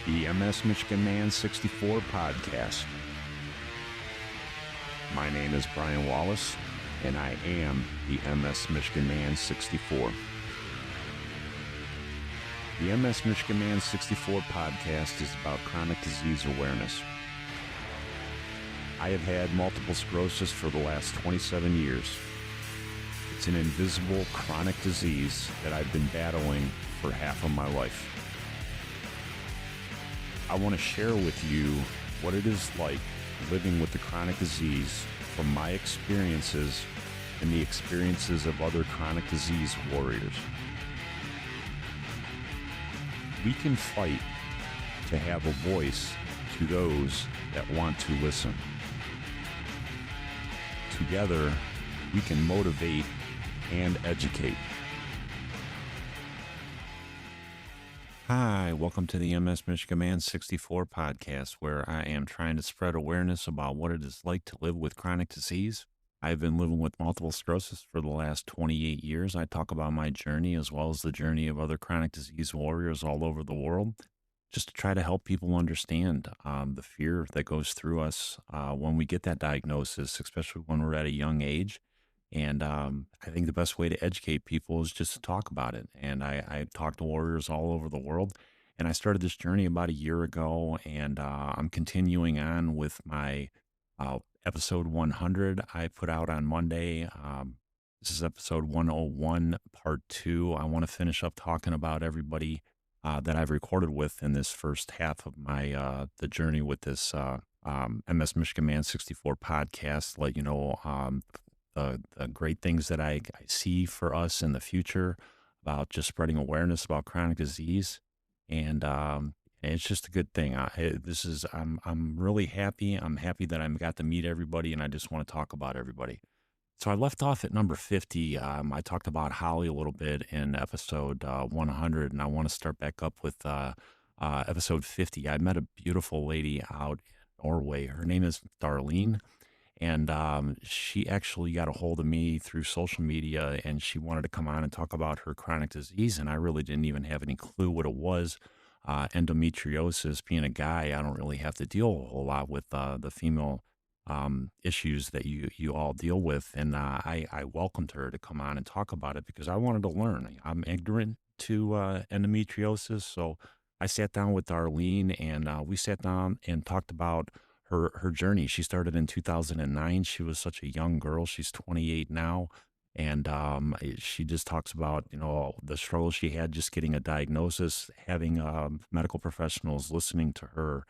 the MS Michigan Man 64 podcast. My name is Brian Wallace, and I am the MS Michigan Man 64. The MS Michigan Man 64 podcast is about chronic disease awareness. I have had multiple sclerosis for the last 27 years. It's an invisible chronic disease that I've been battling for half of my life. I want to share with you what it is like living with the chronic disease from my experiences and the experiences of other chronic disease warriors. We can fight to have a voice to those that want to listen. Together, we can motivate and educate. Hi, welcome to the MS Michigan Man 64 podcast, where I am trying to spread awareness about what it is like to live with chronic disease. I've been living with multiple sclerosis for the last 28 years. I talk about my journey as well as the journey of other chronic disease warriors all over the world, just to try to help people understand the fear that goes through us when we get that diagnosis, especially when we're at a young age. And I think the best way to educate people is just to talk about it. And I talk to warriors all over the world. And I started this journey about a year ago, and I'm continuing on with my episode 100 I put out on Monday. This is episode 101, part 2. I want to finish up talking about everybody that I've recorded with in this first half of my the journey with this MS Michigan Man 64 podcast. Let you know the great things that I see for us in the future about just spreading awareness about chronic disease. And it's just a good thing. I'm really happy. I'm happy that I got to meet everybody, and I just want to talk about everybody. So I left off at number 50. I talked about Holly a little bit in episode 100, and I want to start back up with episode 50. I met a beautiful lady out in Norway. Her name is Darlene. And she actually got a hold of me through social media, and she wanted to come on and talk about her chronic disease. And I really didn't even have any clue what it was. Endometriosis, being a guy, I don't really have to deal a whole lot with the female issues that you all deal with. And I welcomed her to come on and talk about it because I wanted to learn. I'm ignorant to endometriosis. So I sat down with Darlene, and we sat down and talked about her journey. She started in 2009. She was such a young girl. She's 28 now. And she just talks about, the struggles she had just getting a diagnosis, having medical professionals listening to her,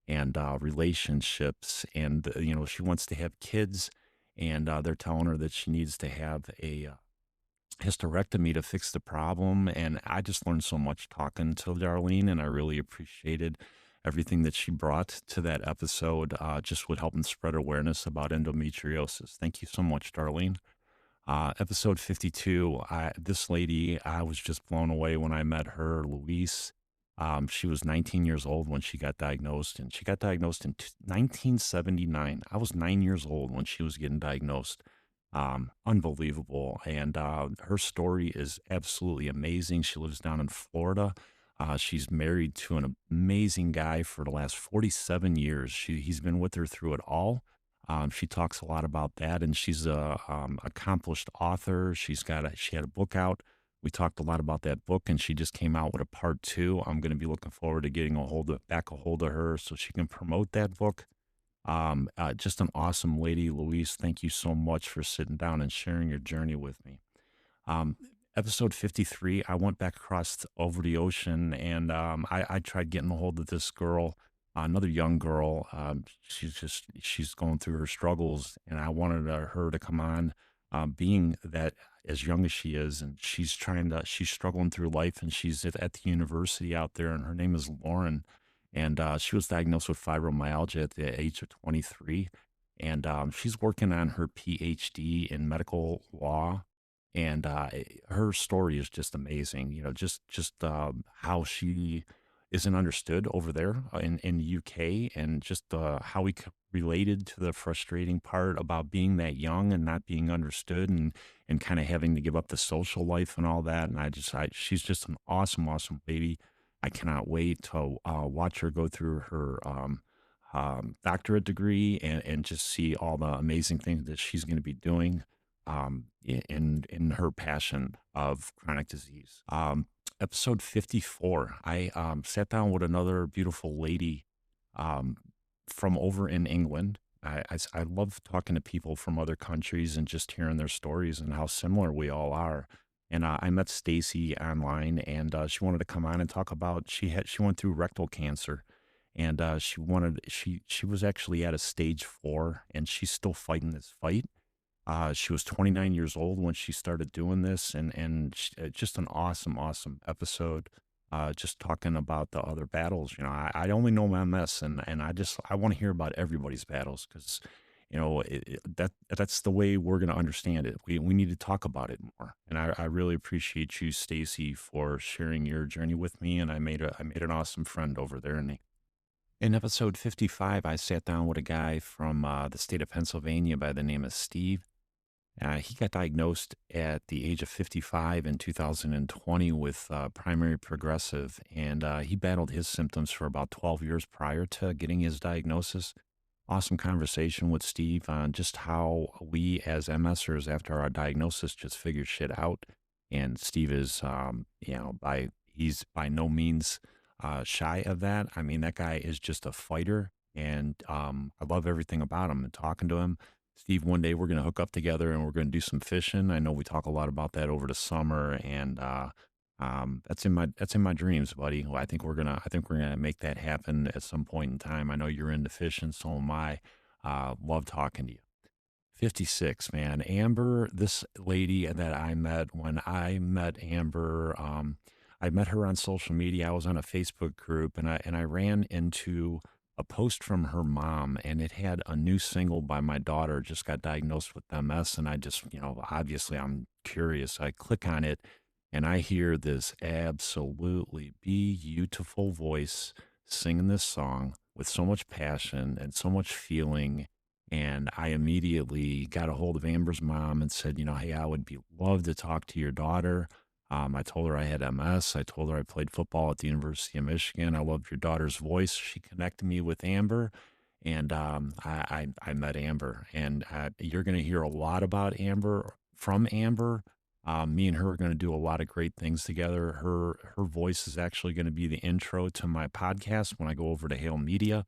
and relationships. And, she wants to have kids, and they're telling her that she needs to have a hysterectomy to fix the problem. And I just learned so much talking to Darlene, and I really appreciated everything that she brought to that episode, just would help and spread awareness about endometriosis. Thank you so much, Darlene. Episode 52, this lady, I was just blown away when I met her, Louise. She was 19 years old when she got diagnosed, and she got diagnosed in 1979. I was 9 years old when she was getting diagnosed. Unbelievable. And her story is absolutely amazing. She lives down in Florida. She's married to an amazing guy for the last 47 years. He's been with her through it all. She talks a lot about that, and she's a accomplished author. She had a book out. We talked a lot about that book, and she just came out with a part 2. I'm going to be looking forward to getting a hold of her so she can promote that book. Just an awesome lady, Louise. Thank you so much for sitting down and sharing your journey with me. Episode 53, I went back across over the ocean, and I tried getting a hold of this girl, another young girl. She's going through her struggles, and I wanted her to come on, being that as young as she is, and she's struggling through life, and she's at the university out there, and her name is Lauren, and she was diagnosed with fibromyalgia at the age of 23, and she's working on her PhD in medical law. And her story is just amazing, just how she isn't understood over there in the UK, and just how we related to the frustrating part about being that young and not being understood, and kind of having to give up the social life and all that. And she's just an awesome, awesome lady. I cannot wait to watch her go through her doctorate degree and just see all the amazing things that she's going to be doing in her passion of chronic disease. Episode 54, I sat down with another beautiful lady um, from over in England. I love talking to people from other countries and just hearing their stories and how similar we all are. And I met Stacy online, and she wanted to come on and talk about she went through rectal cancer, and she was actually at a stage 4, and she's still fighting this fight. She was 29 years old when she started doing this, and just an awesome episode. Just talking about the other battles. I only know MS, and I want to hear about everybody's battles because, that's the way we're going to understand it. We need to talk about it more, and I really appreciate you, Stacy, for sharing your journey with me. And I made an awesome friend over there in episode 55. I sat down with a guy from the state of Pennsylvania by the name of Steve. He got diagnosed at the age of 55 in 2020 with primary progressive, and he battled his symptoms for about 12 years prior to getting his diagnosis. Awesome conversation with Steve on just how we as MSers after our diagnosis just figure shit out. And Steve is, he's by no means shy of that. I mean, that guy is just a fighter, and I love everything about him and talking to him. Steve, one day we're going to hook up together and we're going to do some fishing. I know we talk a lot about that over the summer, and that's in my dreams, buddy. Well, I think we're gonna make that happen at some point in time. I know you're into fishing, so am I. Love talking to you. 56, man. Amber, this lady that I met when I met Amber, I met her on social media. I was on a Facebook group, and I ran into a post from her mom, and it had a new single by my daughter just got diagnosed with MS. And I just, obviously I'm curious. I click on it, and I hear this absolutely beautiful voice singing this song with so much passion and so much feeling. And I immediately got a hold of Amber's mom and said, hey, I would be love to talk to your daughter. I told her I had MS. I told her I played football at the University of Michigan. I loved your daughter's voice. She connected me with Amber, and I met Amber. And you're going to hear a lot about Amber from Amber. Me and her are going to do a lot of great things together. Her voice is actually going to be the intro to my podcast when I go over to Hale Media.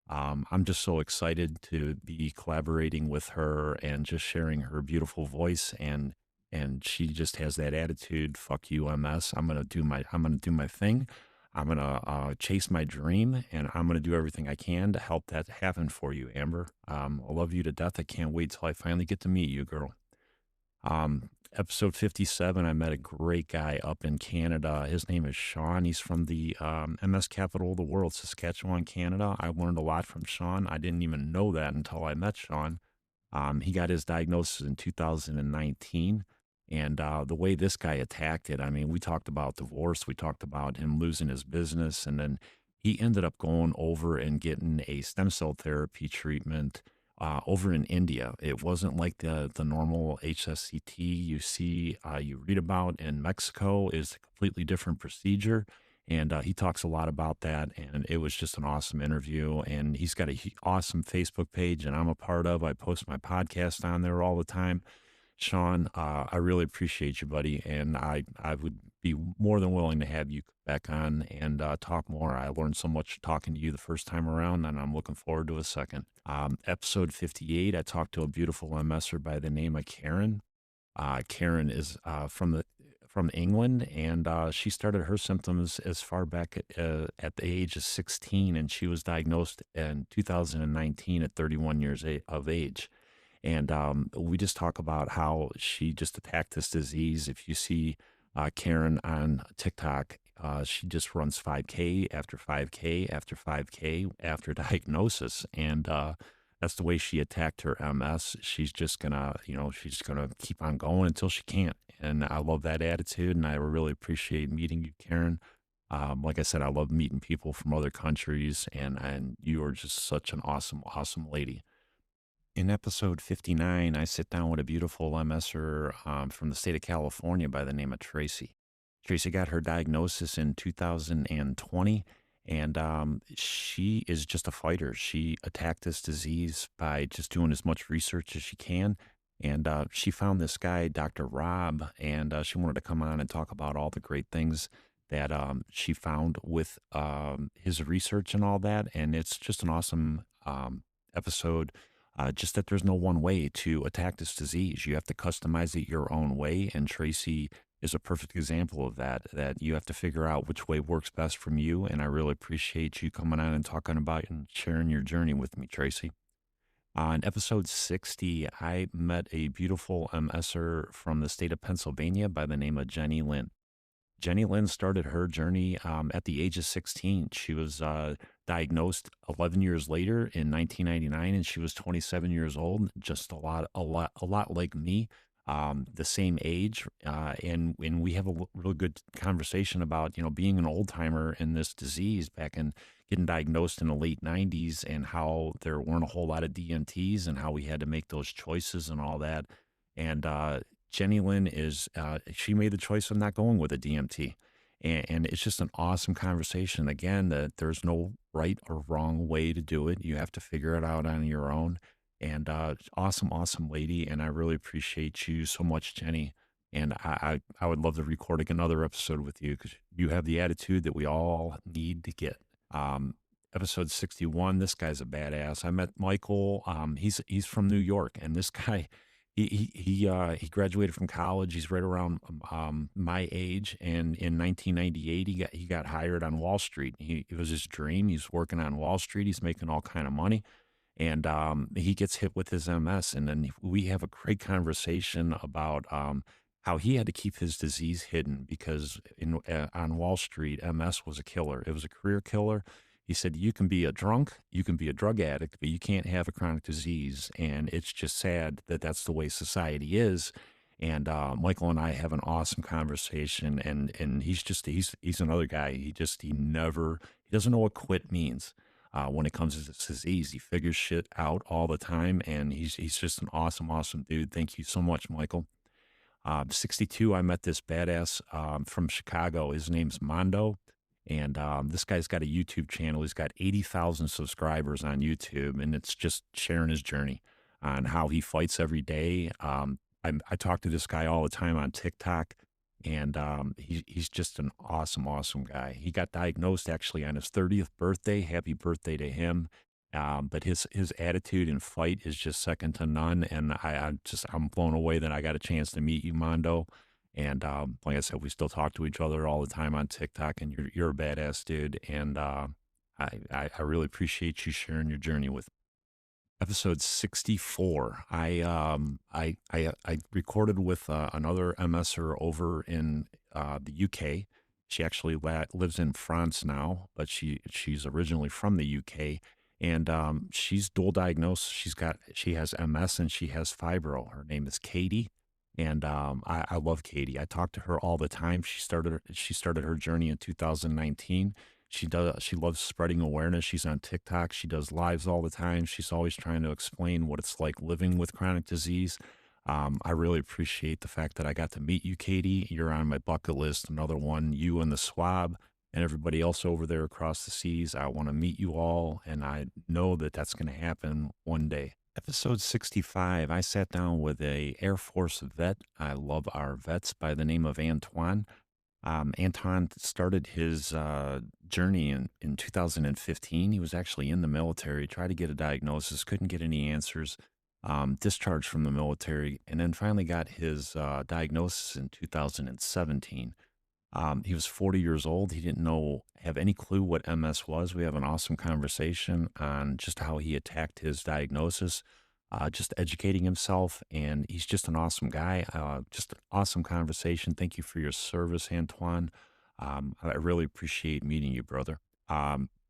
I'm just so excited to be collaborating with her and just sharing her beautiful voice, and she just has that attitude. Fuck you, MS. I'm gonna do my thing. I'm gonna chase my dream, and I'm gonna do everything I can to help that happen for you, Amber. I love you to death. I can't wait till I finally get to meet you, girl. Episode 57, I met a great guy up in Canada. His name is Sean. He's from the MS capital of the world, Saskatchewan, Canada. I learned a lot from Sean. I didn't even know that until I met Sean. He got his diagnosis in 2019. And the way this guy attacked it, I mean, we talked about divorce, we talked about him losing his business, and then he ended up going over and getting a stem cell therapy treatment over in India. It wasn't like the normal HSCT you read about in Mexico. Is a completely different procedure. And he talks a lot about that. And it was just an awesome interview. And he's got a awesome Facebook page, and I'm a part of. I post my podcast on there all the time. Sean, I really appreciate you, buddy. And I would be more than willing to have you back on and talk more. I learned so much talking to you the first time around, and I'm looking forward to a second. Episode 58, I talked to a beautiful MSer by the name of Karen. Karen is from England, and she started her symptoms as far back at the age of 16, and she was diagnosed in 2019 at 31 years of age. And we just talk about how she just attacked this disease. If you see Karen on TikTok, she just runs 5K after 5K after 5K after diagnosis. And that's the way she attacked her MS. She's gonna keep on going until she can't. And I love that attitude. And I really appreciate meeting you, Karen. Like I said, I love meeting people from other countries, and you are just such an awesome lady. In episode 59, I sit down with a beautiful MSer from the state of California by the name of Tracy. Tracy got her diagnosis in 2020, and she is just a fighter. She attacked this disease by just doing as much research as she can. And she found this guy, Dr. Rob, and she wanted to come on and talk about all the great things that she found with his research and all that. And it's just an awesome episode. Just that there's no one way to attack this disease. You have to customize it your own way. And Tracy is a perfect example of that, that you have to figure out which way works best from you. And I really appreciate you coming on and talking about and sharing your journey with me, Tracy. On episode 60, I met a beautiful MSer from the state of Pennsylvania by the name of Jenny Lynn. Jenny Lynn started her journey at the age of 16. She was diagnosed 11 years later in 1999, and she was 27 years old, just a lot like me, the same age. And we have a real good conversation about, being an old timer in this disease back in getting diagnosed in the late 90s and how there weren't a whole lot of DMTs and how we had to make those choices and all that. And Jenny Lynn she made the choice of not going with a DMT. And it's just an awesome conversation. Again, that there's no right or wrong way to do it. You have to figure it out on your own. And awesome, awesome lady. And I really appreciate you so much, Jenny. And I would love to record another episode with you because you have the attitude that we all need to get. Um, Episode 61, this guy's a badass. I met Michael. He's from New York, and this guy, he graduated from college. He's right around my age, and in 1998 he got hired on Wall Street. It was his dream. He's working on Wall Street. He's making all kind of money, and he gets hit with his MS, and then we have a great conversation about how he had to keep his disease hidden because on Wall Street, MS was a killer. It was a career killer. He said, you can be a drunk, you can be a drug addict, but you can't have a chronic disease. And it's just sad that that's the way society is. And Michael and I have an awesome conversation. And he's another guy. He doesn't know what quit means when it comes to this disease. He figures shit out all the time. And he's just an awesome, awesome dude. Thank you so much, Michael. 62, I met this badass from Chicago. His name's Mondo. And this guy's got a YouTube channel. He's got 80,000 subscribers on YouTube, and it's just sharing his journey on how he fights every day. I talk to this guy all the time on TikTok, and he's just an awesome, awesome guy. He got diagnosed actually on his 30th birthday. Happy birthday to him. But his attitude and fight is just second to none. And I'm blown away that I got a chance to meet you, Mondo. And like I said, we still talk to each other all the time on TikTok, and you're a badass dude. And I really appreciate you sharing your journey with me. Episode 64. I recorded with another MSer over in the UK. She actually lives in France now, but she's originally from the UK, and she's dual diagnosed. She has MS and she has fibro. Her name is Katie, and I love Katie. I talk to her all the time. She started her journey in 2019. She loves spreading awareness. She's on TikTok. She does lives all the time. She's always trying to explain what it's like living with chronic disease. I really appreciate the fact that I got to meet you, Katie. You're on my bucket list. Another one, you and the swab and everybody else over there across the seas. I want to meet you all, and I know that that's going to happen one day. Episode 65, I sat down with a Air Force vet. I love our vets by the name of Antoine. Anton started his journey in 2015. He was actually in the military, tried to get a diagnosis, couldn't get any answers, discharged from the military, and then finally got his diagnosis in 2017. He was 40 years old. He didn't have any clue what MS was. We have an awesome conversation on just how he attacked his diagnosis, just educating himself. And he's just an awesome guy. Just an awesome conversation. Thank you for your service, Antoine. I really appreciate meeting you, brother.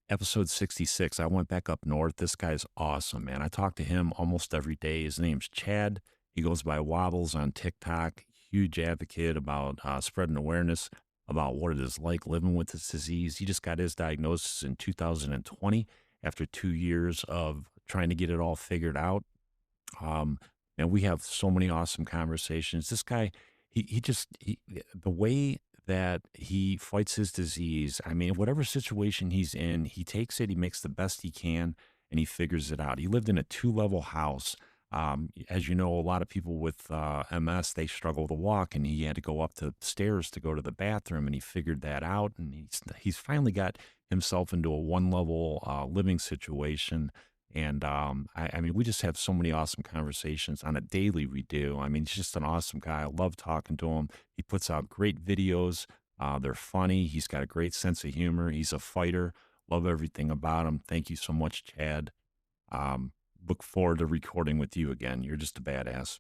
Episode 66, I went back up north. This guy's awesome, man. I talk to him almost every day. His name's Chad. He goes by Wobbles on TikTok. Huge advocate about spreading awareness about what it is like living with this disease. He just got his diagnosis in 2020 after 2 years of trying to get it all figured out. And we have so many awesome conversations. This guy, the way that he fights his disease. I mean, whatever situation he's in, he takes it, he makes the best he can, and he figures it out. He lived in a two-level house. As you know, a lot of people with MS, they struggle to walk, and he had to go up the stairs to go to the bathroom, and he figured that out, and he's finally got himself into a one-level living situation. And I mean, we just have so many awesome conversations on a daily. We do. I mean, he's just an awesome guy. I love talking to him. He puts out great videos. They're funny. He's got a great sense of humor. He's a fighter. Love everything about him. Thank you so much, Chad. Um, Look forward to recording with you again. You're just a badass.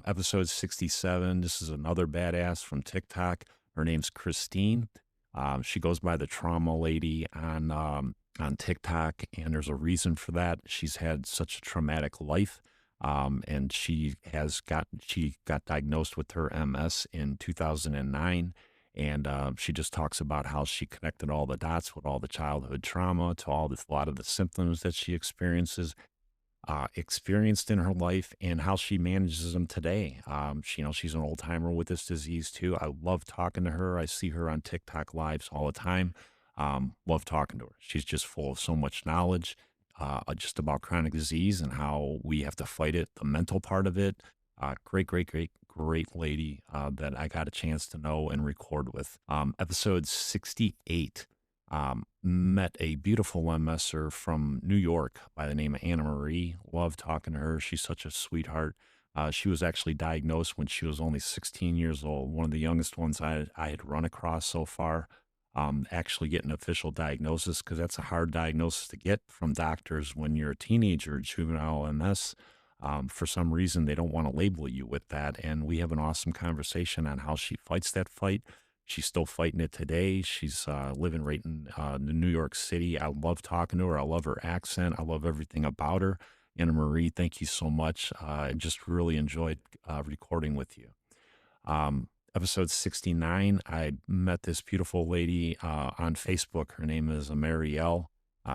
Episode 67. This is another badass from TikTok. Her name's Christine. She goes by the Trauma Lady on TikTok, and there's a reason for that. She's had such a traumatic life, and she got diagnosed with her MS in 2009. And she just talks about how she connected all the dots with all the childhood trauma to a lot of the symptoms that she experienced in her life and how she manages them today. She's an old timer with this disease too. I love talking to her. I see her on TikTok lives all the time. Love talking to her. She's just full of so much knowledge, just about chronic disease and how we have to fight it, the mental part of it. Great lady that I got a chance to know and record with. Episode 68. Met a beautiful MSer from New York by the name of Anna Marie. Love talking to her. She's such a sweetheart. She was actually diagnosed when she was only 16 years old, one of the youngest ones I had run across so far. Actually get an official diagnosis because that's a hard diagnosis to get from doctors when you're a teenager, juvenile MS. For some reason, they don't want to label you with that. And we have an awesome conversation on how she fights that fight. She's still fighting it today. She's living right in New York City. I love talking to her. I love her accent. I love everything about her. Anna Marie, thank you so much. I just really enjoyed recording with you. Episode 69, I met this beautiful lady on Facebook. Her name is Marielle.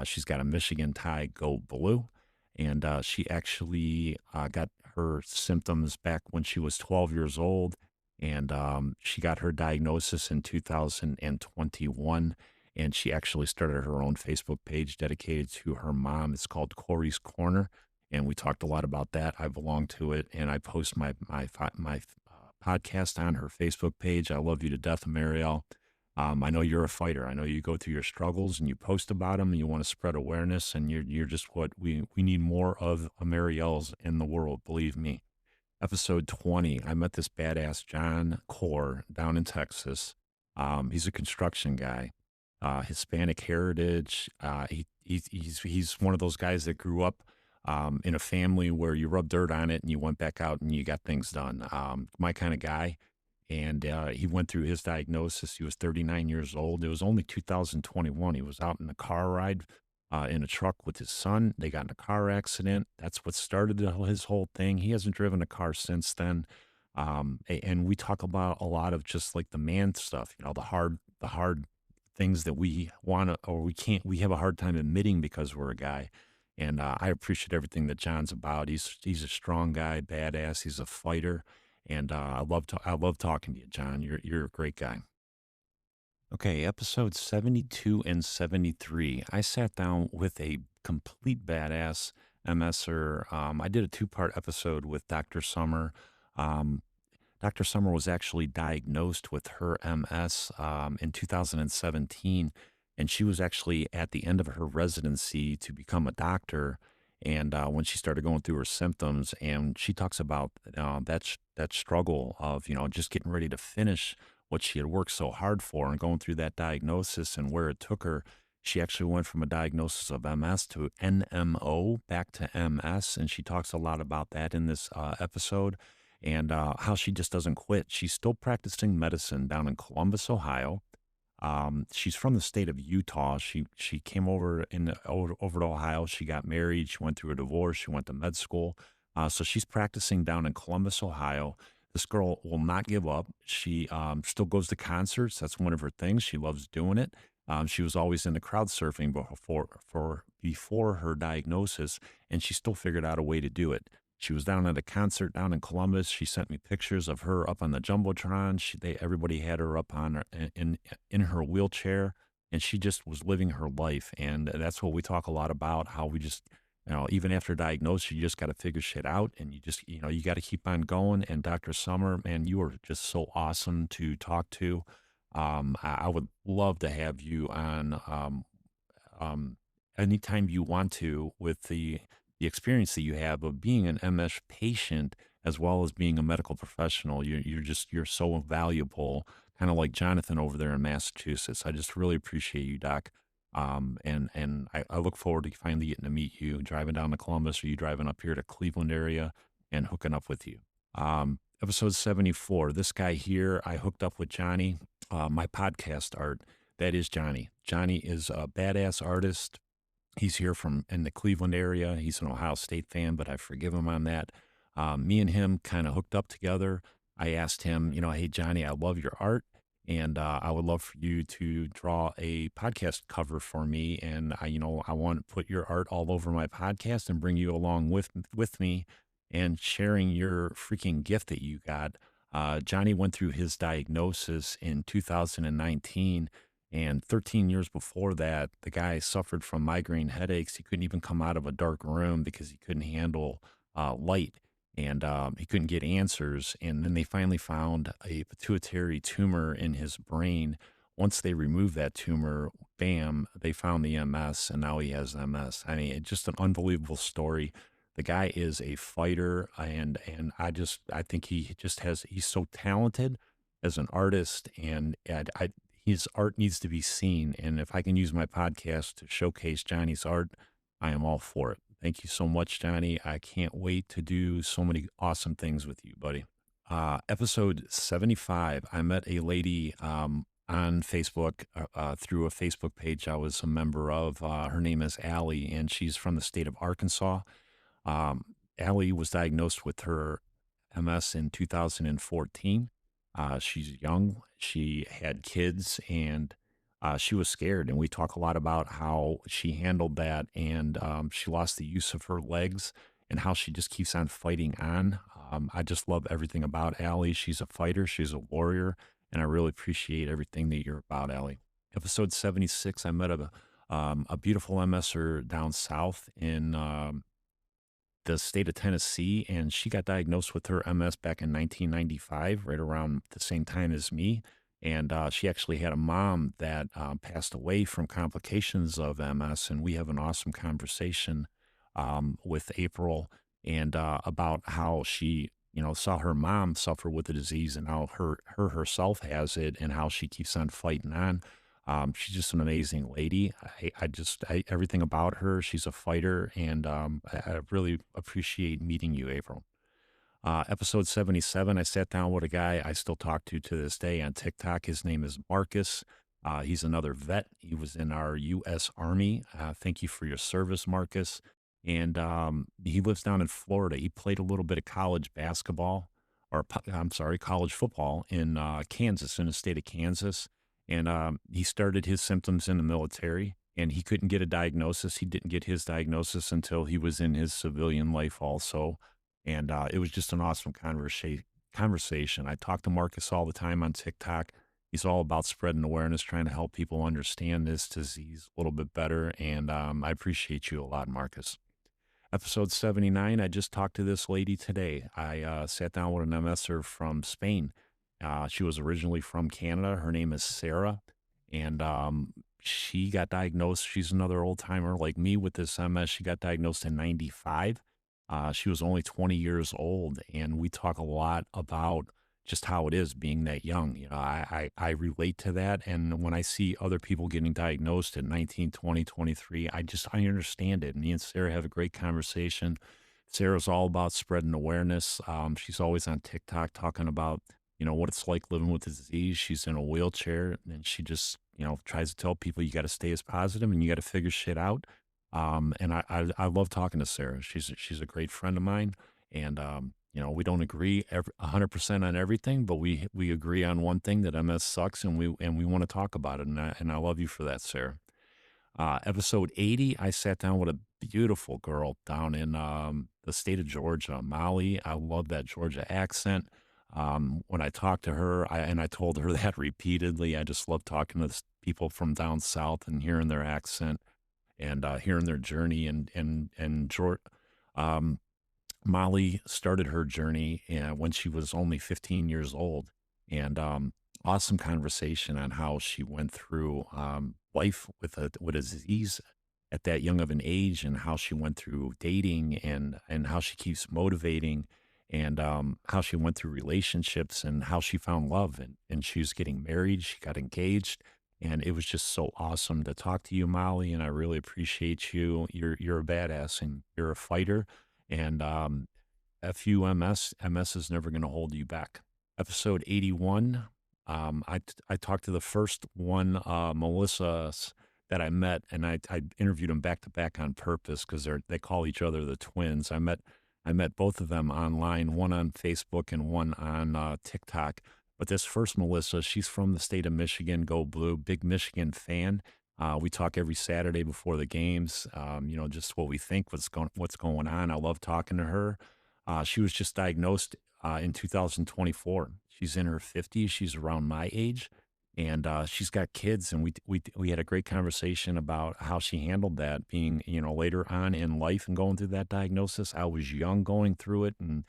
She's got a Michigan tie, Go Blue. And she actually got her symptoms back when she was 12 years old. And she got her diagnosis in 2021. And she actually started her own Facebook page dedicated to her mom. It's called Corey's Corner. And we talked a lot about that. I belong to it. And I post my podcast on her Facebook page. I love you to death, Marielle. I know you're a fighter. I know you go through your struggles and you post about them and you want to spread awareness, and you're just what we need more of Marielle's in the world, believe me. Episode 20, I met this badass John Core down in Texas. He's a construction guy, Hispanic heritage. He's one of those guys that grew up in a family where you rub dirt on it and you went back out and you got things done. My kind of guy. And he went through his diagnosis. He was 39 years old. It was only 2021. He was out in a car ride in a truck with his son. They got in a car accident. That's what started his whole thing. He hasn't driven a car since then. And we talk about a lot of just like the man stuff, the hard things that we want to, or we can't, we have a hard time admitting because we're a guy. And I appreciate everything that John's about. He's a strong guy, badass. He's a fighter. And I love talking to you, John. You're a great guy. Okay, episode 72 and 73. I sat down with a complete badass MSer. I did a two-part episode with Dr. Summer. Um, Dr. Summer was actually diagnosed with her MS in 2017, and she was actually at the end of her residency to become a doctor. And when she started going through her symptoms, and she talks about that struggle of just getting ready to finish what she had worked so hard for, and going through that diagnosis and where it took her. She actually went from a diagnosis of MS to NMO back to MS, and she talks a lot about that in this episode, and how she just doesn't quit. She's still practicing medicine down in Columbus, Ohio. She's from the state of Utah. She came over to Ohio. She got married. She went through a divorce. She went to med school. So she's practicing down in Columbus, Ohio. This girl will not give up. She still goes to concerts. That's one of her things. She loves doing it. She was always into crowd surfing before her diagnosis, and she still figured out a way to do it. She was down at a concert down in Columbus. She sent me pictures of her up on the jumbotron. Everybody had her up on her, in her wheelchair, and she just was living her life. And that's what we talk a lot about. How we just, even after diagnosis, you just got to figure shit out, and you got to keep on going. And Dr. Summer, man, you are just so awesome to talk to. I would love to have you on. Um, Anytime you want to, with the experience that you have of being an MS patient as well as being a medical professional. You're so valuable, kind of like Jonathan over there in Massachusetts. I just really appreciate you, Doc. And I look forward to finally getting to meet you, driving down to Columbus, or you driving up here to Cleveland area and hooking up with you. Episode 74. This guy here, I hooked up with Johnny, my podcast art. That is Johnny. Johnny is a badass artist. He's here from in the Cleveland area. He's an Ohio State fan, but I forgive him on that. Me and him kind of hooked up together. I asked him, hey, Johnny, I love your art, and I would love for you to draw a podcast cover for me. And I want to put your art all over my podcast and bring you along with me and sharing your freaking gift that you got. Johnny went through his diagnosis in 2019, and 13 years before that, the guy suffered from migraine headaches. He couldn't even come out of a dark room because he couldn't handle light, and he couldn't get answers. And then they finally found a pituitary tumor in his brain. Once they removed that tumor, bam, they found the MS, and now he has MS. I mean, it's just an unbelievable story. The guy is a fighter, and I think he's so talented as an artist, and his art needs to be seen. And if I can use my podcast to showcase Johnny's art, I am all for it. Thank you so much, Johnny. I can't wait to do so many awesome things with you, buddy. Episode 75. I met a lady on Facebook through a Facebook page I was a member of. Her name is Allie, and she's from the state of Arkansas. Allie was diagnosed with her MS in 2014. She's young. She had kids, and she was scared. And we talk a lot about how she handled that, and she lost the use of her legs, and how she just keeps on fighting on. I just love everything about Allie. She's a fighter. She's a warrior, and I really appreciate everything that you're about, Allie. Episode 76. I met a beautiful MSer down south in the state of Tennessee, and she got diagnosed with her MS back in 1995, right around the same time as me. And she actually had a mom that passed away from complications of MS, and we have an awesome conversation with April and about how she, saw her mom suffer with the disease and how her herself has it, and how she keeps on fighting on. She's just an amazing lady. Everything about her, she's a fighter, and I really appreciate meeting you, April. Episode 77, I sat down with a guy I still talk to this day on TikTok. His name is Marcus. He's another vet. He was in our U.S. Army. Thank you for your service, Marcus. And he lives down in Florida. He played a little bit of college basketball, I'm sorry, college football in Kansas, in the state of Kansas. And he started his symptoms in the military, and he couldn't get a diagnosis. He didn't get his diagnosis until he was in his civilian life also. And it was just an awesome conversation. I talk to Marcus all the time on TikTok. He's all about spreading awareness, trying to help people understand this disease a little bit better. And I appreciate you a lot, Marcus. Episode 79, I just talked to this lady today. I sat down with an MSer from Spain. She was originally from Canada. Her name is Sarah, and she got diagnosed. She's another old timer like me with this MS. She got diagnosed in 95. She was only 20 years old, and we talk a lot about just how it is being that young. I relate to that. And when I see other people getting diagnosed at 19, 20, 23, I understand it. Me and Sarah have a great conversation. Sarah's all about spreading awareness. She's always on TikTok talking about, what it's like living with the disease. She's in a wheelchair, and she just, tries to tell people you got to stay as positive and you got to figure shit out. And I love talking to Sarah. She's a great friend of mine, and we don't agree 100% on everything, but we agree on one thing, that MS sucks, and we want to talk about it. And I love you for that, Sarah. Episode 80, I sat down with a beautiful girl down in the state of Georgia, Molly. I love that Georgia accent. When I talked to her, I told her that repeatedly. I just love talking to people from down south and hearing their accent and hearing their journey. And um, Molly started her journey when she was only 15 years old. And awesome conversation on how she went through life with a disease at that young of an age, and how she went through dating, and how she keeps motivating, and how she went through relationships, and how she found love. And she was getting married, she got engaged. And it was just so awesome to talk to you, Molly. And I really appreciate you. You're a badass, and you're a fighter. And FUMS, MS is never going to hold you back. Episode 81, I talked to the first one, that I met, and I interviewed them back to back on purpose because they call each other the twins. I met both of them online, one on Facebook and one on TikTok. But this first Melissa, she's from the state of Michigan, go blue, big Michigan fan. We talk every Saturday before the games. Just what we think, what's going on. I love talking to her. She was just diagnosed in 2024. She's in her 50s. She's around my age, and she's got kids. And we had a great conversation about how she handled that, being later on in life and going through that diagnosis. I was young going through it, and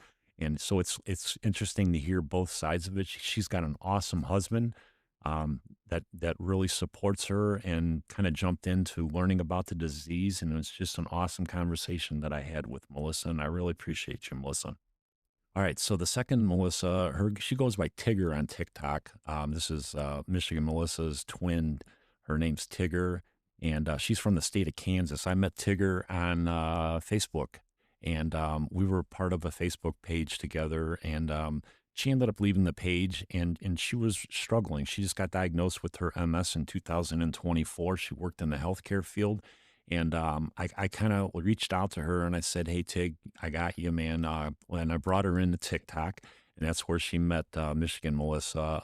so it's interesting to hear both sides of it. She's got an awesome husband that really supports her, and kind of jumped into learning about the disease. And it was just an awesome conversation that I had with Melissa, and I really appreciate you, Melissa. All right, so the second Melissa, she goes by Tigger on TikTok. This is Michigan Melissa's twin. Her name's Tigger, and she's from the state of Kansas. I met Tigger on Facebook, and we were part of a Facebook page together. And she ended up leaving the page, and she was struggling. She just got diagnosed with her MS in 2024. She worked in the healthcare field, and I kind of reached out to her, and I said, "Hey, Tig, I got you, man." And I brought her into TikTok, and that's where she met Michigan Melissa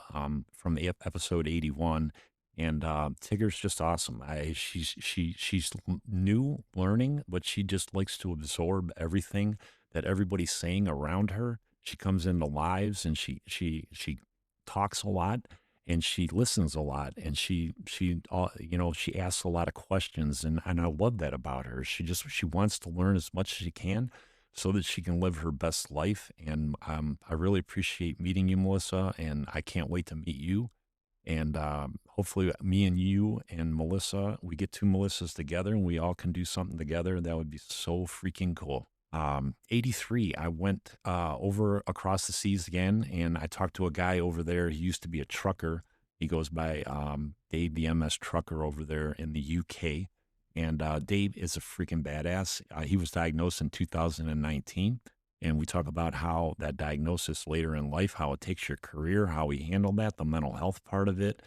from episode 81. And Tigger's just awesome. She's new learning, but she just likes to absorb everything that everybody's saying around her. She comes into lives, and she talks a lot, and she listens a lot, and she asks a lot of questions, and I love that about her. She wants to learn as much as she can so that she can live her best life. And I really appreciate meeting you, Melissa, and I can't wait to meet you. And hopefully me and you and Melissa, we get two Melissas together, and we all can do something together. That would be so freaking cool. 83, I went over across the seas again, and I talked to a guy over there. He used to be a trucker. He goes by Dave, the MS trucker over there in the UK. And Dave is a freaking badass. He was diagnosed in 2019. And we talk about how that diagnosis later in life, how it takes your career, how he handled that, the mental health part of it.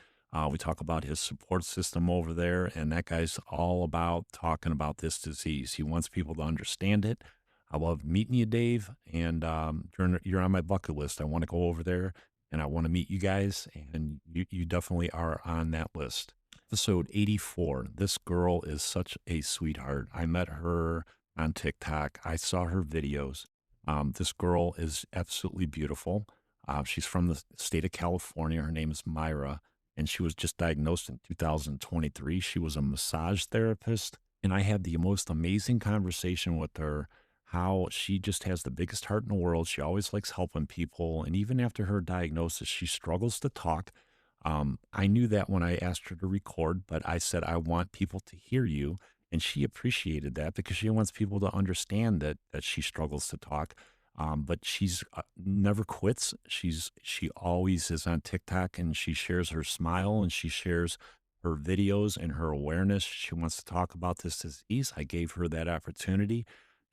We talk about his support system over there, and that guy's all about talking about this disease. He wants people to understand it. I love meeting you, Dave, and you're on my bucket list. I want to go over there, and I want to meet you guys, and you definitely are on that list. Episode 84. This girl is such a sweetheart. I met her on TikTok. I saw her videos. This girl is absolutely beautiful. She's from the state of California. Her name is Myra, and she was just diagnosed in 2023. She was a massage therapist, and I had the most amazing conversation with her. How she just has the biggest heart in the world. She always likes helping people, and even after her diagnosis, she struggles to talk. I knew that when I asked her to record, but I said, I want people to hear you. And she appreciated that because she wants people to understand that she struggles to talk. But she's never quits. She always is on TikTok, and she shares her smile, and she shares her videos and her awareness. She wants to talk about this disease. I gave her that opportunity.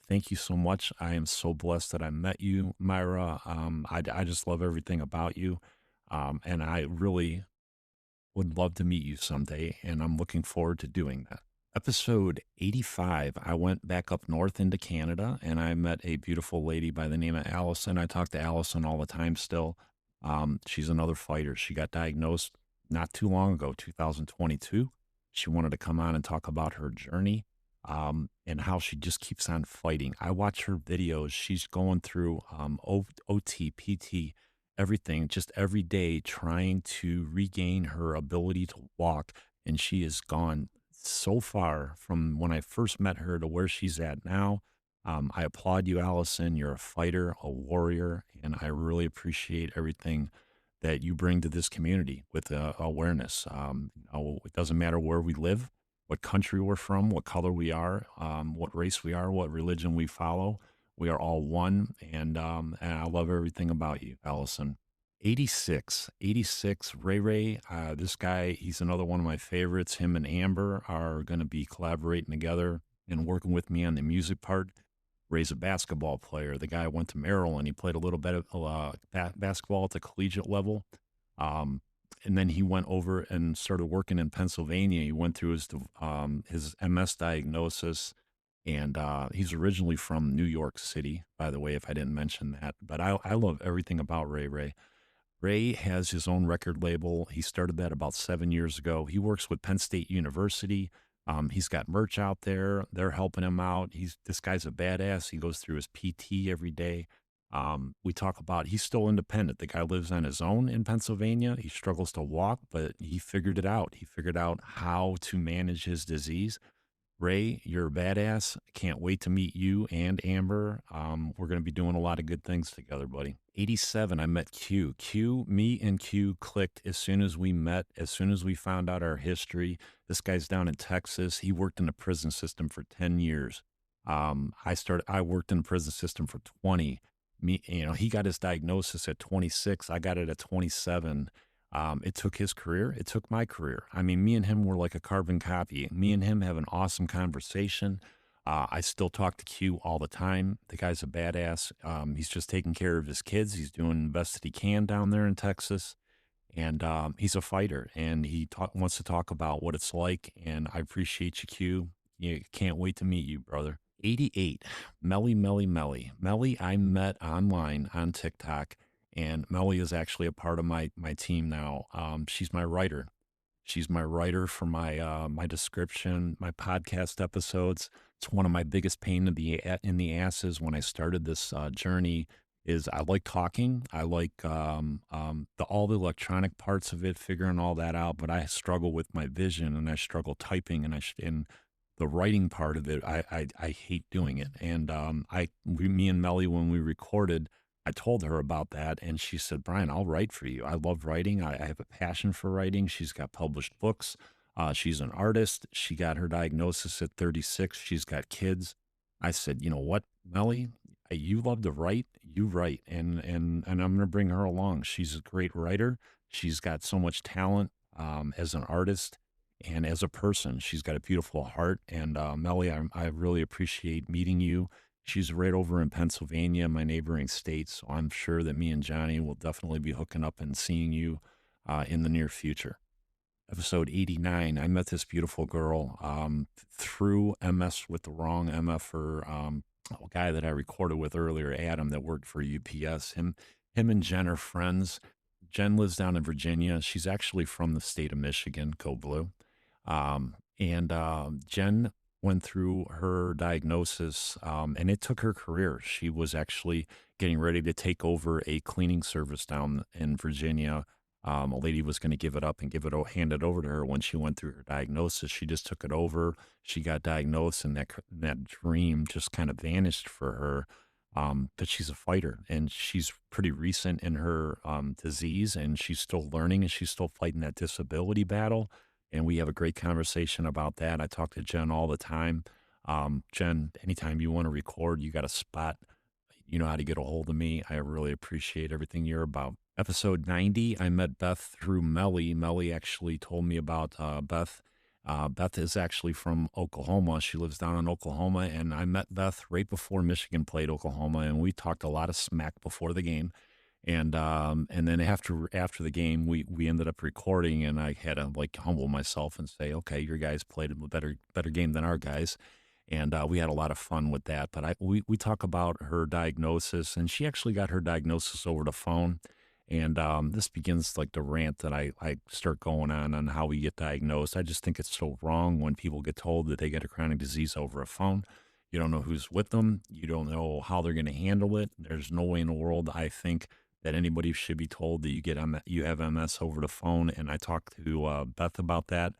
Thank you so much. I am so blessed that I met you, Myra. I just love everything about you. And I really would love to meet you someday, and I'm looking forward to doing that. Episode 85, I went back up north into Canada, and I met a beautiful lady by the name of Allison. I talk to Allison all the time still. She's another fighter. She got diagnosed not too long ago, 2022. She wanted to come on and talk about her journey, and how she just keeps on fighting. I watch her videos. She's going through OT, PT, everything, just every day trying to regain her ability to walk. And she has gone so far from when I first met her to where she's at now. I applaud you, Allison. You're a fighter, a warrior, and I really appreciate everything that you bring to this community with awareness. It doesn't matter where we live, what country we're from, what color we are, what race we are, what religion we follow. We are all one, and I love everything about you, Allison. 86, 86. Ray Ray, this guy, he's another one of my favorites. Him and Amber are going to be collaborating together and working with me on the music part. Ray's a basketball player. The guy went to Maryland. He played a little bit of basketball at the collegiate level. Um, and then he went over and started working in Pennsylvania. He went through his MS diagnosis, and he's originally from New York City, by the way, if I didn't mention that. But I love everything about Ray Ray. Ray has his own record label. He started that about 7 years ago. He works with Penn State University. He's got merch out there. They're helping him out. This guy's a badass. He goes through his PT every day. We talk about he's still independent. The guy lives on his own in Pennsylvania. He struggles to walk, but he figured it out. He figured out how to manage his disease. Ray, you're a badass. Can't wait to meet you and Amber. We're going to be doing a lot of good things together, buddy. 87, I met Q. Me and Q clicked as soon as we met, as soon as we found out our history. This guy's down in Texas. He worked in the prison system for 10 years. I worked in the prison system for 20. He got his diagnosis at 26. I got it at 27. It took his career. It took my career. I mean, me and him were like a carbon copy. Me and him have an awesome conversation. I still talk to Q all the time. The guy's a badass. He's just taking care of his kids. He's doing the best that he can down there in Texas. And he's a fighter, and wants to talk about what it's like. And I appreciate you, Q. You can't wait to meet you, brother. 88, Melly, I met online on TikTok, and Melly is actually a part of my team now. She's my writer. She's my writer for my description, my podcast episodes. It's one of my biggest pain in the asses when I started this journey. Is I like talking. I like all the electronic parts of it, figuring all that out. But I struggle with my vision, and I struggle typing, and the writing part of it. I hate doing it. And me and Melly, when we recorded, I told her about that, and she said, Brian, I'll write for you. I love writing. I have a passion for writing. She's got published books. She's an artist. She got her diagnosis at 36. She's got kids. I said, you know what, Melly, you love to write. You write, and I'm going to bring her along. She's a great writer. She's got so much talent as an artist and as a person. She's got a beautiful heart. And Melly, I really appreciate meeting you. She's right over in Pennsylvania, my neighboring state. So I'm sure that me and Johnny will definitely be hooking up and seeing you in the near future. Episode 89, I met this beautiful girl through MS with the wrong MFer, a guy that I recorded with earlier, Adam, that worked for UPS. Him and Jen are friends. Jen lives down in Virginia. She's actually from the state of Michigan, Go Blue. And Jen went through her diagnosis, and it took her career. She was actually getting ready to take over a cleaning service down in Virginia. A lady was going to give it up and hand it over to her when she went through her diagnosis. She just took it over. She got diagnosed, and that dream just kind of vanished for her. But she's a fighter, and she's pretty recent in her disease, and she's still learning, and she's still fighting that disability battle. And we have a great conversation about that. I talk to Jen all the time. Jen, anytime you want to record, you got a spot, you know how to get a hold of me. I really appreciate everything you're about. Episode 90, I met Beth through Melly. Melly actually told me about Beth. Beth is actually from Oklahoma. She lives down in Oklahoma, and I met Beth right before Michigan played Oklahoma, and we talked a lot of smack before the game. And then after the game, we ended up recording, and I had to like humble myself and say, okay, your guys played a better game than our guys. And we had a lot of fun with that. But we talk about her diagnosis, and she actually got her diagnosis over the phone. And this begins like the rant that I start going on how we get diagnosed. I just think it's so wrong when people get told that they get a chronic disease over a phone. You don't know who's with them. You don't know how they're going to handle it. There's no way in the world, I think, that anybody should be told that you have MS over the phone. And I talked to Beth about that,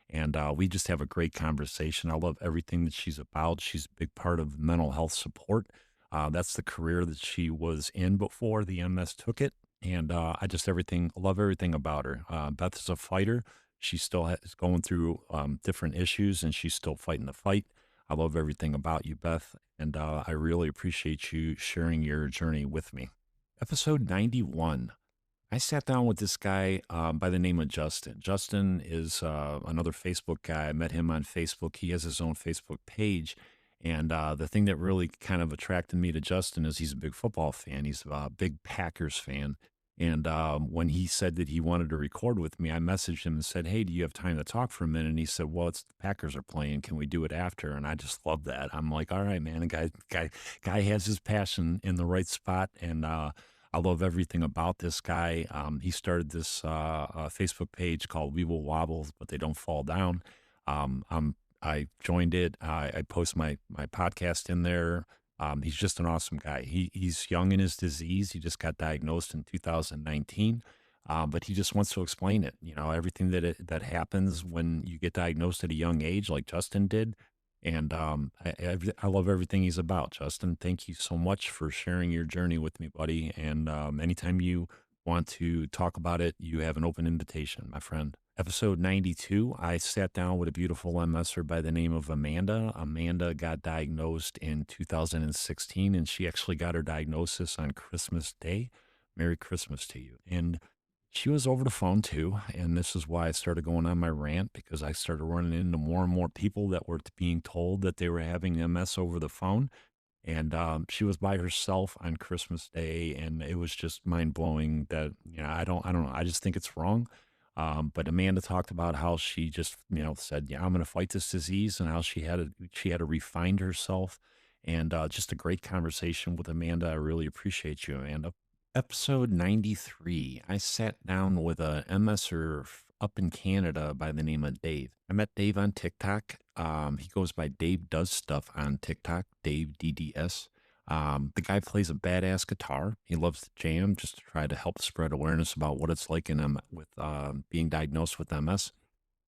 and we just have a great conversation. I love everything that she's about. She's a big part of mental health support. That's the career that she was in before the MS took it, and I just love everything about her. Beth is a fighter. She still is going through different issues, and she's still fighting the fight. I love everything about you, Beth, and I really appreciate you sharing your journey with me. Episode 91. I sat down with this guy by the name of Justin. Justin is another Facebook guy. I met him on Facebook. He has his own Facebook page. And the thing that really kind of attracted me to Justin is he's a big football fan. He's a big Packers fan. And when he said that he wanted to record with me, I messaged him and said, "Hey, do you have time to talk for a minute?" And he said, "Well, it's the Packers are playing. Can we do it after?" And I just love that. I'm like, "All right, man. The guy has his passion in the right spot." And I love everything about this guy. He started this Facebook page called "We Will Wobble, but They Don't Fall Down." I joined it. I post my podcast in there. He's just an awesome guy. He's young in his disease. He just got diagnosed in 2019, but he just wants to explain it. You know, everything that happens when you get diagnosed at a young age, like Justin did. And I love everything he's about. Justin, thank you so much for sharing your journey with me, buddy. And anytime you want to talk about it, you have an open invitation, my friend. Episode 92, I sat down with a beautiful MSer by the name of Amanda. Amanda got diagnosed in 2016, and she actually got her diagnosis on Christmas Day. Merry Christmas to you. And she was over the phone too. And this is why I started going on my rant, because I started running into more and more people that were being told that they were having MS over the phone. And she was by herself on Christmas Day, and it was just mind blowing that I don't know. I just think it's wrong. But Amanda talked about how she just said, "Yeah, I'm going to fight this disease," and how she had to refine herself, and just a great conversation with Amanda. I really appreciate you, Amanda. Episode 93. I sat down with a MSer up in Canada by the name of Dave. I met Dave on TikTok. He goes by Dave Does Stuff on TikTok, Dave DDS. The guy plays a badass guitar. He loves to jam just to try to help spread awareness about what it's like with being diagnosed with MS.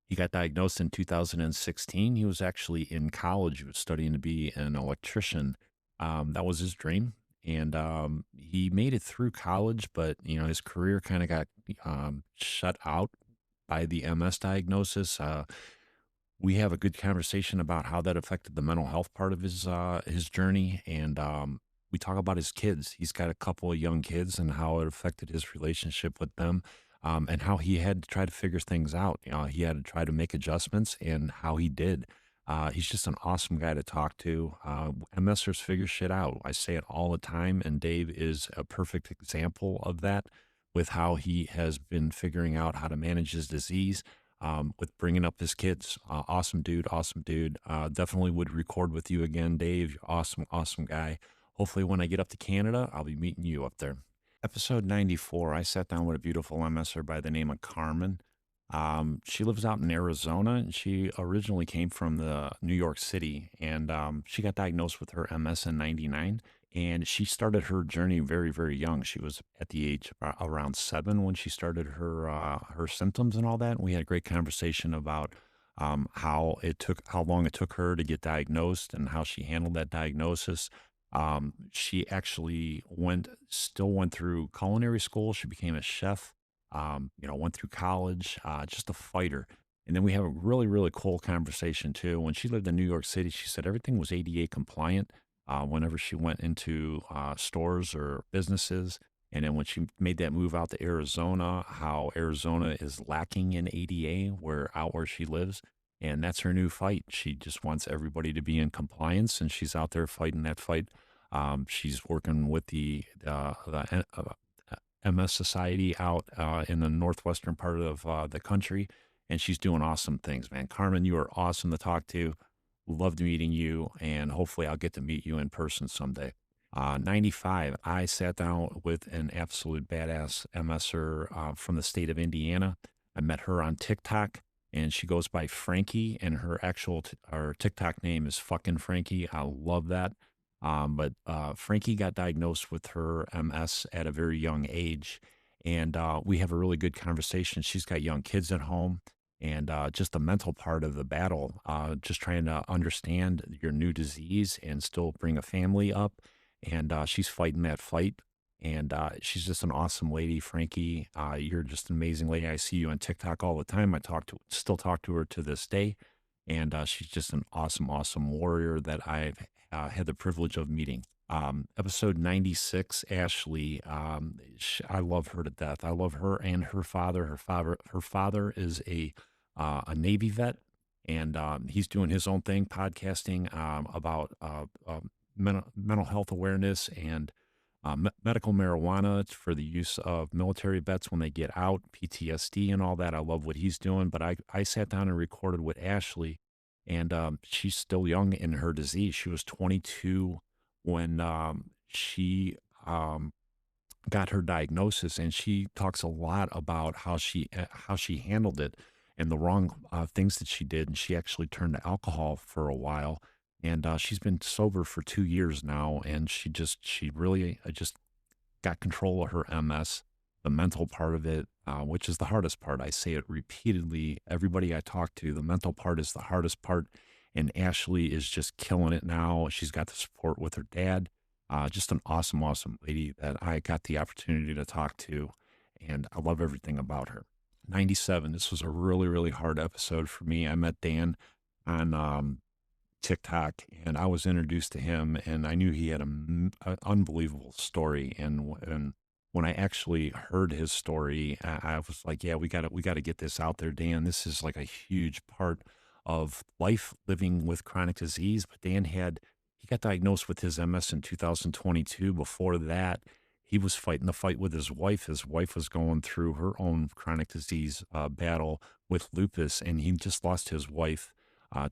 He got diagnosed in 2016. He was actually in college. He was studying to be an electrician. That was his dream. And he made it through college, but his career kind of got shut out by the MS diagnosis. We have a good conversation about how that affected the mental health part of his journey, and we talk about his kids. He's got a couple of young kids and how it affected his relationship with them, and how he had to try to figure things out. He had to try to make adjustments, and how he did. He's just an awesome guy to talk to. MSers figure shit out. I say it all the time, and Dave is a perfect example of that, with how he has been figuring out how to manage his disease, with bringing up his kids. Awesome dude, awesome dude. Definitely would record with you again, Dave. You're awesome, awesome guy. Hopefully, when I get up to Canada, I'll be meeting you up there. Episode 94, I sat down with a beautiful MSer by the name of Carmen. She lives out in Arizona, and she originally came from the New York City, and she got diagnosed with her MS in 99. And she started her journey very, very young. She was at the age of around 7 when she started her symptoms and all that. And we had a great conversation about how long it took her to get diagnosed and how she handled that diagnosis. She actually still went through culinary school. She became a chef. Went through college. Just a fighter. And then we have a really, really cool conversation too. When she lived in New York City, she said everything was ADA compliant whenever she went into stores or businesses. And then when she made that move out to Arizona, how Arizona is lacking in ADA where she lives. And that's her new fight. She just wants everybody to be in compliance, and she's out there fighting that fight. She's working with the MS Society out in the northwestern part of the country, and she's doing awesome things, man. Carmen, you are awesome to talk to. Loved meeting you, and hopefully I'll get to meet you in person someday. 95, I sat down with an absolute badass MSer from the state of Indiana. I met her on TikTok, and she goes by Frankie, and her her TikTok name is fucking Frankie. I love that. But Frankie got diagnosed with her MS at a very young age, and we have a really good conversation. She's got young kids at home, and just the mental part of the battle, just trying to understand your new disease and still bring a family up, and she's fighting that fight. And she's just an awesome lady, Frankie. You're just an amazing lady. I see you on TikTok all the time. Still talk to her to this day, and she's just an awesome, awesome warrior that I've had the privilege of meeting. Episode 96, Ashley. I love her to death. I love her and her father. Her father is a Navy vet, and he's doing his own thing, podcasting about mental health awareness and medical marijuana for the use of military vets when they get out, PTSD and all that. I love what he's doing. But I sat down and recorded with Ashley, and she's still young in her disease. She was 22 when she got her diagnosis, and she talks a lot about how she handled it and the wrong things that she did. And she actually turned to alcohol for a while, and she's been sober for 2 years now. And she really just got control of her MS, the mental part of it, which is the hardest part. I say it repeatedly. Everybody I talk to, the mental part is the hardest part. And Ashley is just killing it now. She's got the support with her dad. Just an awesome, awesome lady that I got the opportunity to talk to. And I love everything about her. 97, this was a really, really hard episode for me. I met Dan on TikTok, and I was introduced to him, and I knew he had an unbelievable story. And when I actually heard his story, I was like, yeah, we got to get this out there, Dan. This is like a huge part of life living with chronic disease. But he got diagnosed with his MS in 2022. Before that, he was fighting the fight with his wife. His wife was going through her own chronic disease battle with lupus, and he just lost his wife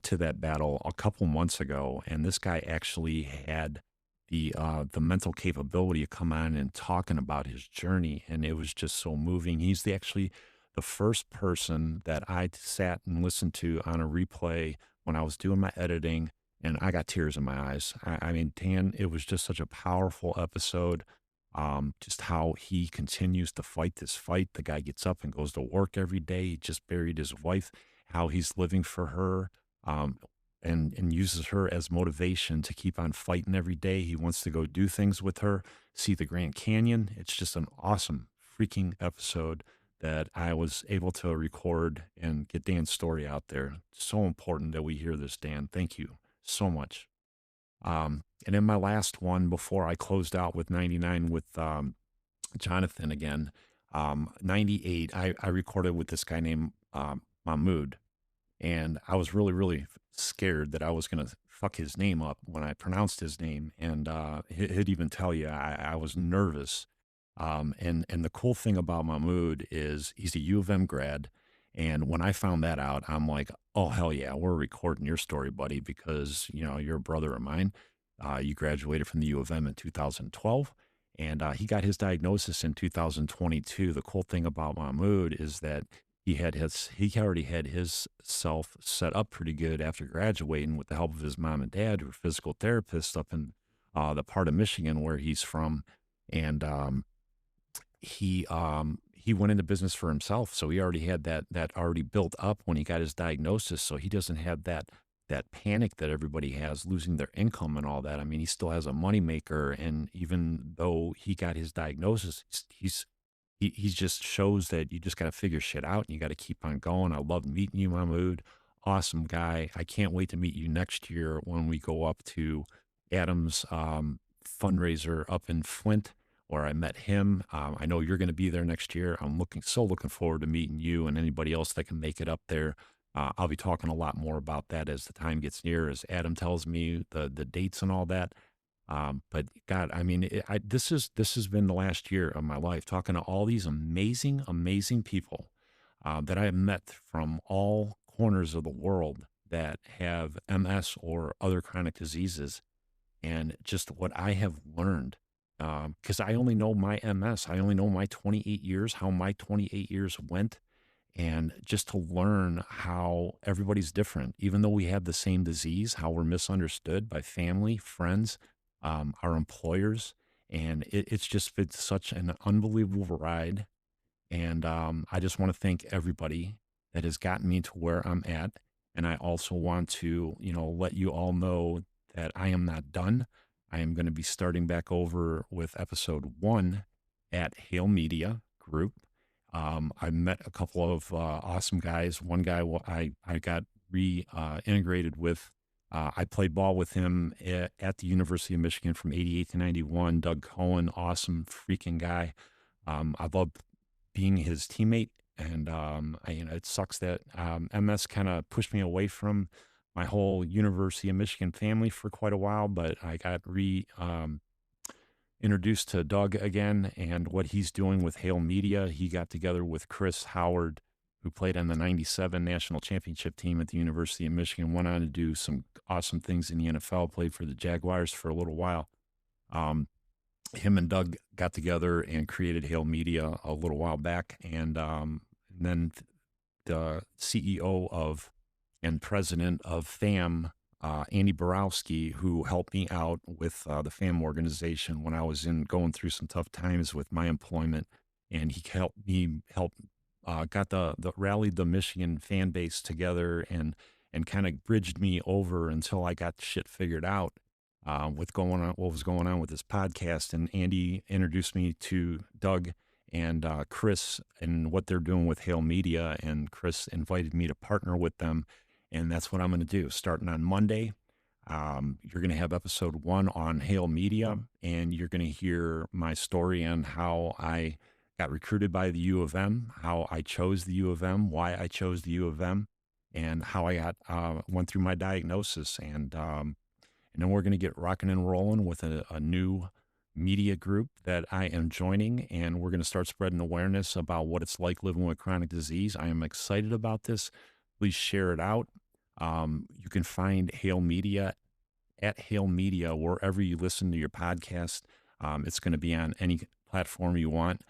to that battle a couple months ago. And this guy actually had the mental capability to come on and talking about his journey, and it was just so moving. He's actually the first person that I sat and listened to on a replay when I was doing my editing, and I got tears in my eyes. I mean, Dan, it was just such a powerful episode. Just how he continues to fight this fight. The guy gets up and goes to work every day. He just buried his wife, how he's living for her, um, and uses her as motivation to keep on fighting every day. He wants to go do things with her, see the Grand Canyon. It's just an awesome freaking episode that I was able to record and get Dan's story out there. So important that we hear this, Dan. Thank you so much. And in my last one, before I closed out with 99 with Jonathan again, 98, I recorded with this guy named Mahmood. And I was really, really scared that I was going to fuck his name up when I pronounced his name. And he'd even tell you I was nervous. And the cool thing about Mahmood is he's a U of M grad. And when I found that out, I'm like, oh, hell yeah, we're recording your story, buddy, because, you're a brother of mine. You graduated from the U of M in 2012, and he got his diagnosis in 2022. The cool thing about Mahmood is that he already had his self set up pretty good after graduating with the help of his mom and dad, who were physical therapists up in the part of Michigan where he's from. And he went into business for himself, so he already had that already built up when he got his diagnosis. So he doesn't have that panic that everybody has, losing their income and all that. I mean, he still has a moneymaker, and even though he got his diagnosis, he just shows that you just got to figure shit out and you got to keep on going. I love meeting you, Mahmood. Awesome guy. I can't wait to meet you next year when we go up to Adam's fundraiser up in Flint, where I met him. I know you're going to be there next year. I'm looking forward to meeting you and anybody else that can make it up there. I'll be talking a lot more about that as the time gets near, as Adam tells me the dates and all that. But God, I mean, this has been the last year of my life, talking to all these amazing, amazing people that I have met from all corners of the world that have MS or other chronic diseases. and just what I have learned. Because I only know my MS, I only know my 28 years, how my 28 years went, and just to learn how everybody's different, even though we have the same disease, how we're misunderstood by family, friends, our employers. And it's just been such an unbelievable ride. And I just want to thank everybody that has gotten me to where I'm at. And I also want to, let you all know that I am not done. I am going to be starting back over with episode 1 at Hale Media Group. I met a couple of awesome guys. One guy I got integrated with. I played ball with him at the University of Michigan from 88 to 91. Doug Cohen, awesome freaking guy. I love being his teammate. And it sucks that MS kind of pushed me away from my whole University of Michigan family for quite a while, but I got introduced to Doug again and what he's doing with Hale Media. He got together with Chris Howard, who played on the 97 national championship team at the University of Michigan, went on to do some awesome things in the NFL, played for the Jaguars for a little while. Him and Doug got together and created Hale Media a little while back. And then the CEO of and president of FAM, Andy Borowski, who helped me out with the FAM organization when I was going through some tough times with my employment. And he helped me got rallied the Michigan fan base together and kind of bridged me over until I got shit figured out with what was going on with this podcast. And Andy introduced me to Doug and Chris and what they're doing with Hale Media. And Chris invited me to partner with them. And that's what I'm going to do. Starting on Monday, you're going to have episode 1 on Hale Media, and you're going to hear my story on how I got recruited by the U of M, how I chose the U of M, why I chose the U of M, and how I went through my diagnosis. And then we're going to get rocking and rolling with a new media group that I am joining, and we're going to start spreading awareness about what it's like living with chronic disease. I am excited about this. Please share it out. You can find Hale Media at Hale Media wherever you listen to your podcast. It's going to be on any platform you want.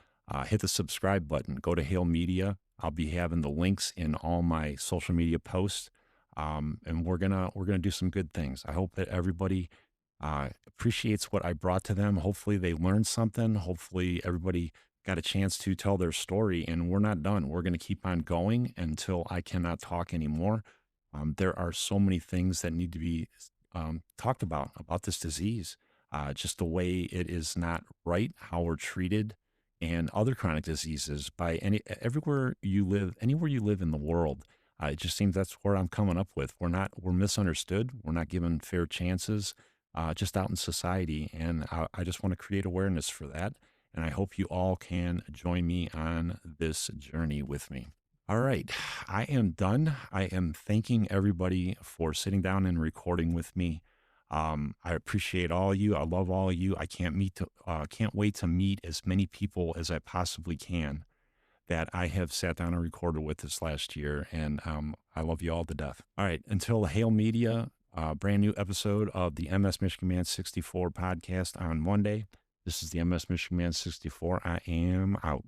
Hit the subscribe button. Go to Hale Media. I'll be having the links in all my social media posts. And we're gonna do some good things. I hope that everybody appreciates what I brought to them. Hopefully they learned something. Hopefully everybody got a chance to tell their story. And we're not done. We're gonna keep on going until I cannot talk anymore. There are so many things that need to be talked about this disease. Just the way it is not right, how we're treated, and other chronic diseases by anywhere you live in the world. It just seems that's where I'm coming up with. We're misunderstood. We're not given fair chances just out in society. And I just want to create awareness for that. And I hope you all can join me on this journey with me. All right, I am done. I am thanking everybody for sitting down and recording with me. I appreciate all of you. I love all of you. I can't wait to meet as many people as I possibly can that I have sat down and recorded with this last year. And I love you all to death. All right, until Hale Media, brand new episode of the MS Michigan Man 64 podcast on Monday. This is the MS Michigan Man 64. I am out.